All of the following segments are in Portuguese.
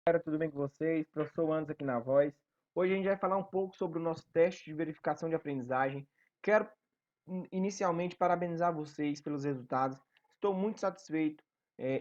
Galera, tudo bem com vocês? Professor Anderson aqui na voz. Hoje a gente vai falar um pouco sobre o nosso teste de verificação de aprendizagem. Quero inicialmente parabenizar vocês pelos resultados. Estou muito satisfeito.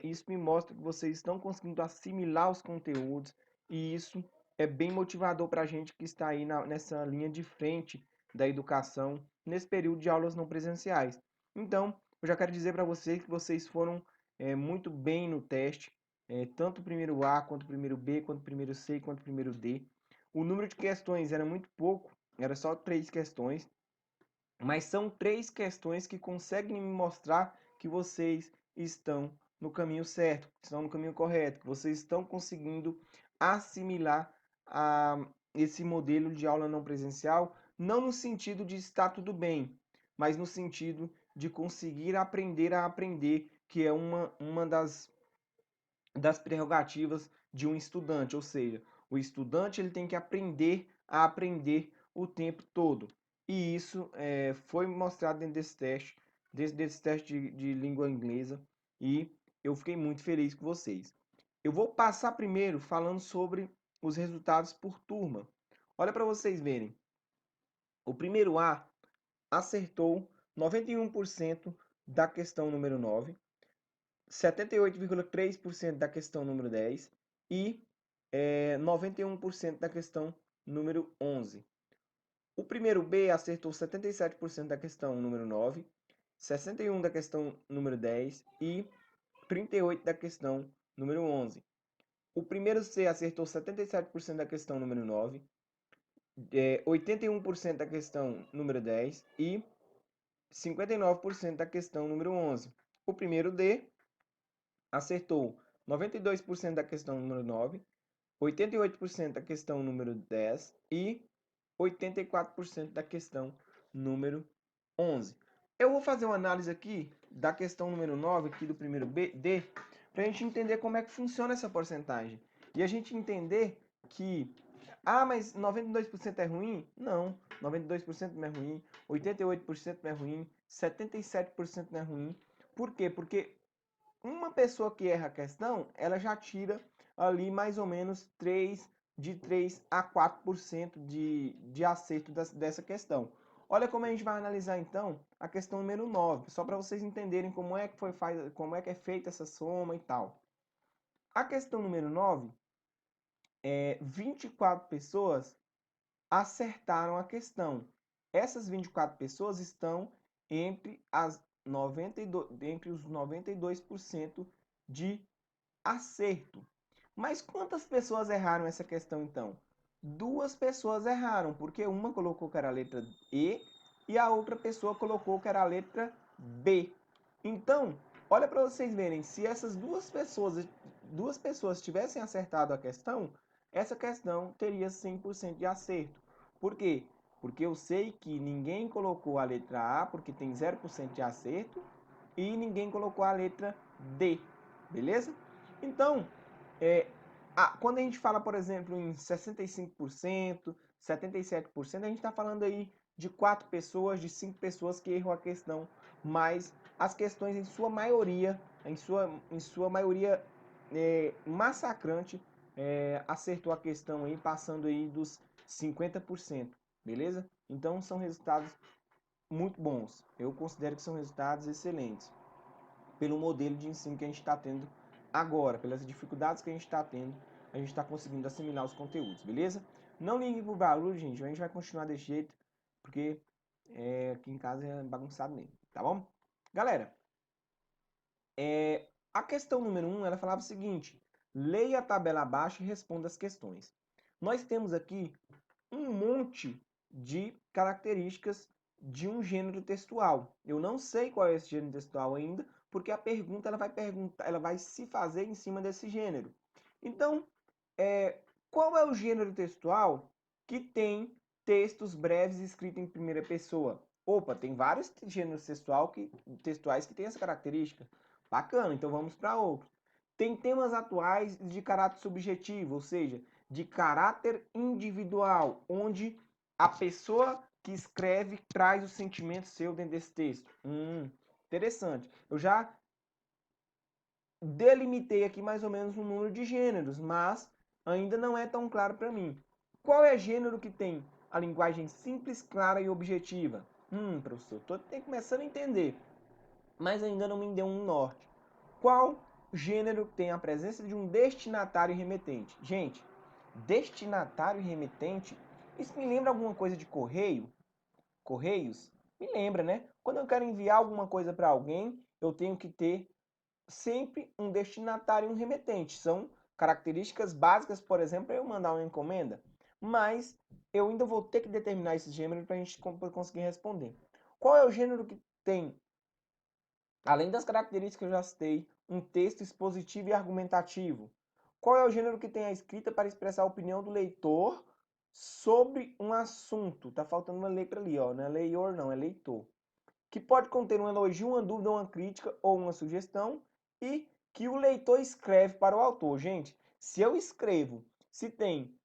Isso me mostra que vocês estão conseguindo assimilar os conteúdos e isso é bem motivador para a gente que está aí nessa linha de frente da educação nesse período de aulas não presenciais. Então, eu já quero dizer para vocês que vocês foram muito bem no teste. Tanto o primeiro A, quanto o primeiro B, quanto o primeiro C, quanto o primeiro D. O número de questões era muito pouco, era só 3 questões, mas são 3 questões que conseguem me mostrar que vocês estão no caminho certo, que estão no caminho correto, que vocês estão conseguindo assimilar esse modelo de aula não presencial, não no sentido de estar tudo bem, mas no sentido de conseguir aprender a aprender, que é uma das prerrogativas de um estudante, ou seja, o estudante ele tem que aprender a aprender o tempo todo. E isso foi mostrado dentro desse teste de língua inglesa, e eu fiquei muito feliz com vocês. Eu vou passar primeiro falando sobre os resultados por turma. Olha para vocês verem. O primeiro A acertou 91% da questão número 9, 78,3% da questão número 10 e 91% da questão número 11. O primeiro B acertou 77% da questão número 9, 61% da questão número 10 e 38% da questão número 11. O primeiro C acertou 77% da questão número 9, 81% da questão número 10 e 59% da questão número 11. O primeiro D acertou 92% da questão número 9, 88% da questão número 10 e 84% da questão número 11. Eu vou fazer uma análise aqui da questão número 9, aqui do primeiro D, para a gente entender como é que funciona essa porcentagem. E a gente entender que, mas 92% é ruim? Não, 92% não é ruim, 88% não é ruim, 77% não é ruim. Por quê? Porque uma pessoa que erra a questão, ela já tira ali mais ou menos de 3 a 4% de acerto dessa questão. Olha como a gente vai analisar então a questão número 9, só para vocês entenderem como é que é feita essa soma e tal. A questão número 9, 24 pessoas acertaram a questão. Essas 24 pessoas estão entre entre os 92% de acerto. Mas quantas pessoas erraram essa questão então? 2 pessoas erraram, porque uma colocou que era a letra E e a outra pessoa colocou que era a letra B. Então, olha para vocês verem, se essas duas pessoas tivessem acertado a questão, essa questão teria 100% de acerto. Por quê? Porque eu sei que ninguém colocou a letra A, porque tem 0% de acerto, e ninguém colocou a letra D, beleza? Então, quando a gente fala, por exemplo, em 65%, 77%, a gente está falando aí de 4 pessoas, de 5 pessoas que erram a questão, mas as questões, em sua maioria massacrante, acertou a questão aí, passando aí dos 50%, beleza? Então, são resultados muito bons. Eu considero que são resultados excelentes pelo modelo de ensino que a gente está tendo agora, pelas dificuldades que a gente está tendo, a gente está conseguindo assimilar os conteúdos, beleza? Não ligue pro barulho, gente, a gente vai continuar desse jeito, porque aqui em casa é bagunçado mesmo, tá bom? Galera, a questão número 1, ela falava o seguinte: leia a tabela abaixo e responda as questões. Nós temos aqui um monte de características de um gênero textual. Eu não sei qual é esse gênero textual ainda, porque a pergunta ela vai se fazer em cima desse gênero. Então, qual é o gênero textual que tem textos breves escritos em primeira pessoa? Opa, tem vários gêneros textuais que têm essa característica. Bacana, então vamos para outro. Tem temas atuais de caráter subjetivo, ou seja, de caráter individual, onde a pessoa que escreve traz o sentimento seu dentro desse texto. Interessante. Eu já delimitei aqui mais ou menos um número de gêneros, mas ainda não é tão claro para mim. Qual é gênero que tem a linguagem simples, clara e objetiva? Professor, estou começando a entender, mas ainda não me deu um norte. Qual gênero tem a presença de um destinatário e remetente? Gente, destinatário e remetente, isso me lembra alguma coisa de correio? Correios? Me lembra, né? Quando eu quero enviar alguma coisa para alguém, eu tenho que ter sempre um destinatário e um remetente. São características básicas, por exemplo, para eu mandar uma encomenda. Mas eu ainda vou ter que determinar esse gênero para a gente conseguir responder. Qual é o gênero que tem, além das características que eu já citei, um texto expositivo e argumentativo? Qual é o gênero que tem a escrita para expressar a opinião do leitor sobre um assunto? Tá faltando uma letra ali, ó. Não é leitor, não, é leitor. Que pode conter um elogio, uma dúvida, uma crítica ou uma sugestão e que o leitor escreve para o autor. Gente, se eu escrevo, se tem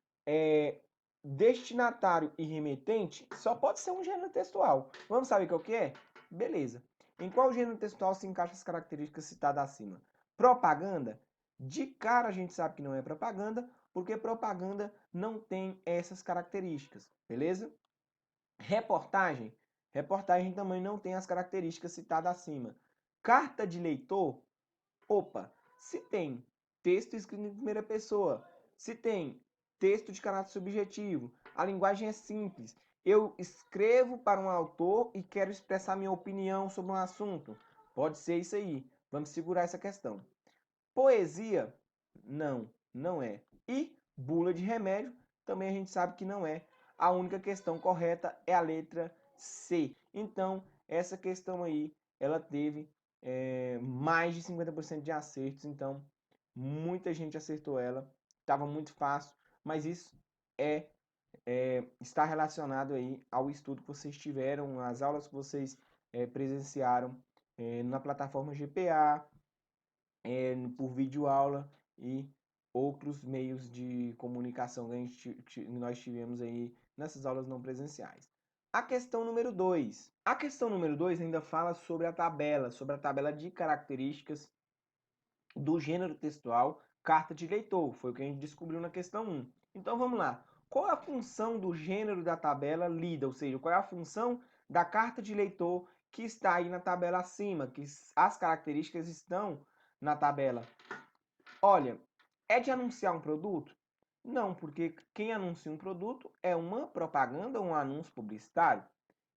destinatário e remetente, só pode ser um gênero textual. Vamos saber o que é? Beleza. Em qual gênero textual se encaixam as características citadas acima? Propaganda? De cara a gente sabe que não é propaganda, porque propaganda não tem essas características, beleza? Reportagem? Reportagem também não tem as características citadas acima. Carta de leitor? Opa, se tem texto escrito em primeira pessoa, se tem texto de caráter subjetivo, a linguagem é simples, eu escrevo para um autor e quero expressar minha opinião sobre um assunto. Pode ser isso aí. Vamos segurar essa questão. Poesia? Não, não é. E bula de remédio? Também a gente sabe que não é. A única questão correta é a letra C. Então, essa questão aí, ela teve mais de 50% de acertos. Então, muita gente acertou ela. Estava muito fácil, mas isso está relacionado aí ao estudo que vocês tiveram, às aulas que vocês presenciaram na plataforma GPA, por videoaula e outros meios de comunicação que nós tivemos aí nessas aulas não presenciais. A questão número 2. A questão número 2 ainda fala sobre a tabela de características do gênero textual carta de leitor. Foi o que a gente descobriu na questão 1. Então vamos lá. Qual é a função do gênero da tabela lida? Ou seja, qual é a função da carta de leitor que está aí na tabela acima, que as características estão na tabela? Olha, é de anunciar um produto? Não, porque quem anuncia um produto é uma propaganda, um anúncio publicitário.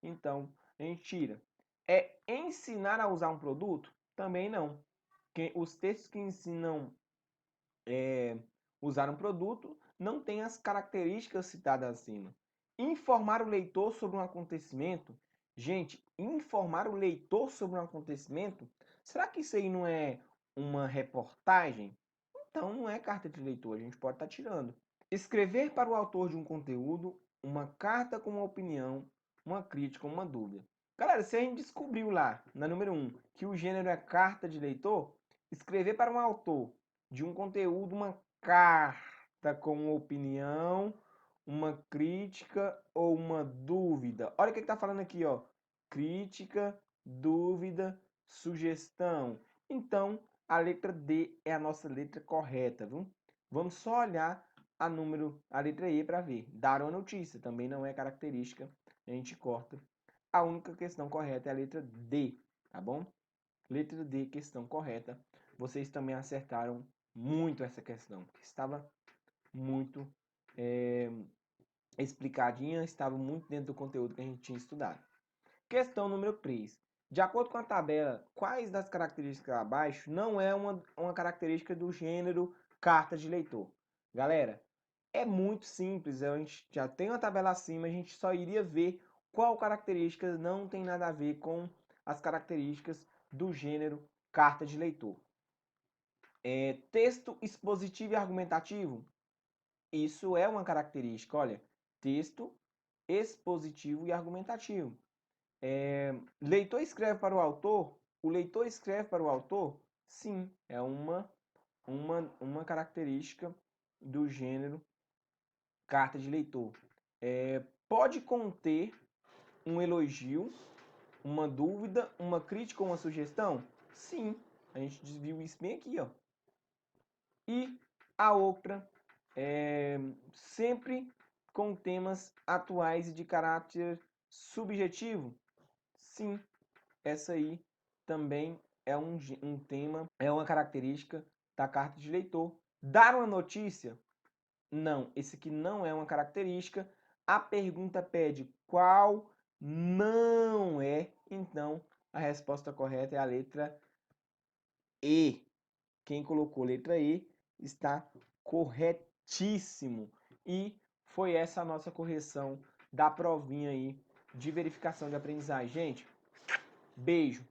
Então, a gente tira. É ensinar a usar um produto? Também não. Os textos que ensinam usar um produto não têm as características citadas acima. Informar o leitor sobre um acontecimento? Gente, informar o leitor sobre um acontecimento? Será que isso aí não é uma reportagem? Então não é carta de leitor, a gente pode estar tirando. Escrever para o autor de um conteúdo uma carta com uma opinião, uma crítica, uma dúvida. Galera, se a gente descobriu lá, na número 1, que o gênero é carta de leitor, escrever para um autor de um conteúdo uma carta com uma opinião, uma crítica ou uma dúvida. Olha o que está falando aqui, ó. Crítica, dúvida, sugestão. Então, a letra D é a nossa letra correta, viu? Vamos só olhar a letra E para ver. Dar uma notícia também não é característica, a gente corta. A única questão correta é a letra D, tá bom? Letra D, questão correta. Vocês também acertaram muito essa questão, porque estava muito explicadinha, estava muito dentro do conteúdo que a gente tinha estudado. Questão número 3. De acordo com a tabela, quais das características abaixo não é uma característica do gênero carta de leitor? Galera, é muito simples, a gente já tem uma tabela acima, a gente só iria ver qual característica não tem nada a ver com as características do gênero carta de leitor. Texto expositivo e argumentativo, isso é uma característica, olha, texto expositivo e argumentativo. Leitor escreve para o autor? O leitor escreve para o autor? Sim, é uma característica do gênero carta de leitor. Pode conter um elogio, uma dúvida, uma crítica ou uma sugestão? Sim, a gente viu isso bem aqui, ó. E a outra sempre com temas atuais e de caráter subjetivo? Sim, essa aí também é um tema, é uma característica da carta de leitor. Dar uma notícia? Não, esse aqui não é uma característica. A pergunta pede qual não é, então a resposta correta é a letra E. Quem colocou letra E está corretíssimo. E foi essa a nossa correção da provinha aí de verificação de aprendizagem. Gente, beijo.